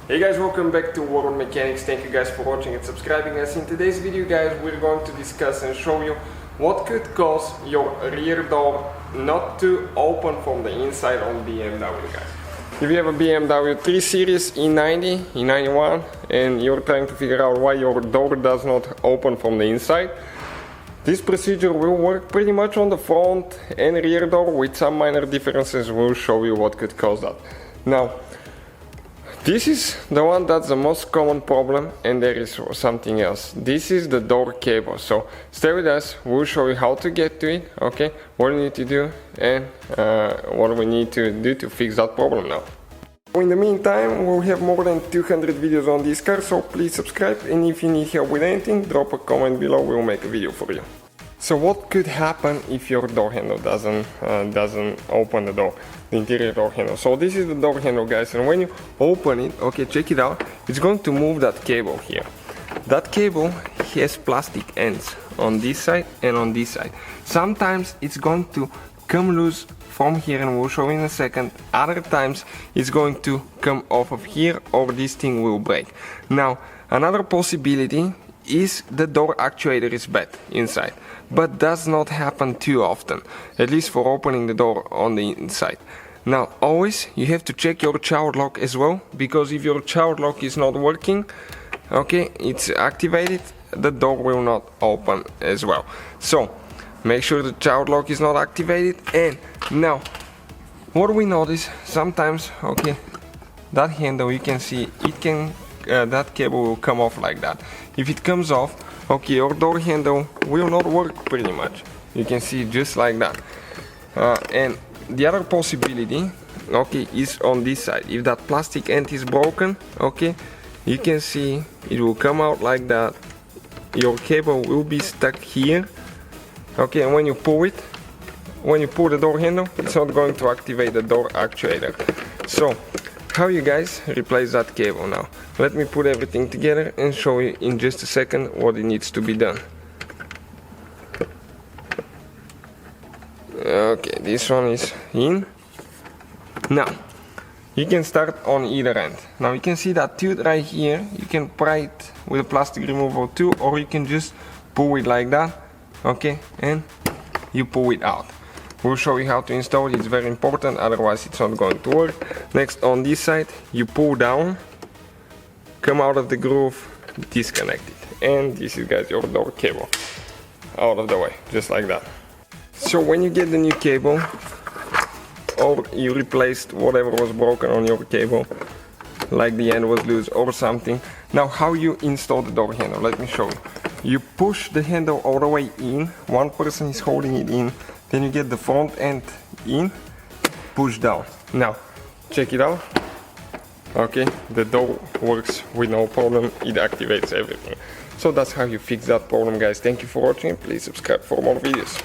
Hey guys, welcome back to World Mechanics. Thank you guys for watching and subscribing us. In today's video guys, we're going to discuss and show you what could cause your rear door not to open from the inside on BMW guys. If you have a BMW 3 Series E90, E91 and you're trying to figure out why your door does not open from the inside, this procedure will work pretty much on the front and rear door with some minor differences. We'll show you what could cause that. Now, this is the one that's the most common problem, and there is something else. This is the door cable. So stay with us, we'll show you how to get to it, okay, what you need to do and what we need to do to fix that problem now. In the meantime, we'll have more than 200 videos on this car, so please subscribe, and if you need help with anything, drop a comment below, we'll make a video for you. So what could happen if your door handle doesn't open the door, the interior door handle? So this is the door handle guys, and when you open it, okay, check it out, it's going to move that cable here. That cable has plastic ends on this side and on this side. Sometimes it's going to come loose from here, and we'll show you in a second. Other times it's going to come off of here, or this thing will break. Now, another possibility is the door actuator is bad inside, but does not happen too often, at least for opening the door on the inside. Now, always you have to check your child lock as well, because if your child lock is not working, okay, it's activated, the door will not open as well. So make sure the child lock is not activated. And now what we notice sometimes, okay, that handle, you can see it can that cable will come off like that. If it comes off, okay, your door handle will not work pretty much. You can see just like that. And the other possibility, okay, is on this side. If that plastic end is broken, okay, you can see it will come out like that. Your cable will be stuck here, okay, and when you pull the door handle, it's not going to activate the door actuator. So how you guys replace that cable now? Let me put everything together and show you in just a second what it needs to be done. Okay, this one is in. Now, you can start on either end. Now you can see that tooth right here, you can pry it with a plastic removal too, or you can just pull it like that, okay, and you pull it out. We'll show you how to install it, it's very important, otherwise it's not going to work. Next, on this side, you pull down, come out of the groove, disconnect it. And this is guys your door cable, out of the way, just like that. So when you get the new cable, or you replaced whatever was broken on your cable, like the end was loose or something, now how you install the door handle, let me show you. You push the handle all the way in, one person is holding it in, then you get the front end in, push down. Now, check it out. Okay, the door works with no problem, it activates everything. So that's how you fix that problem guys. Thank you for watching, please subscribe for more videos.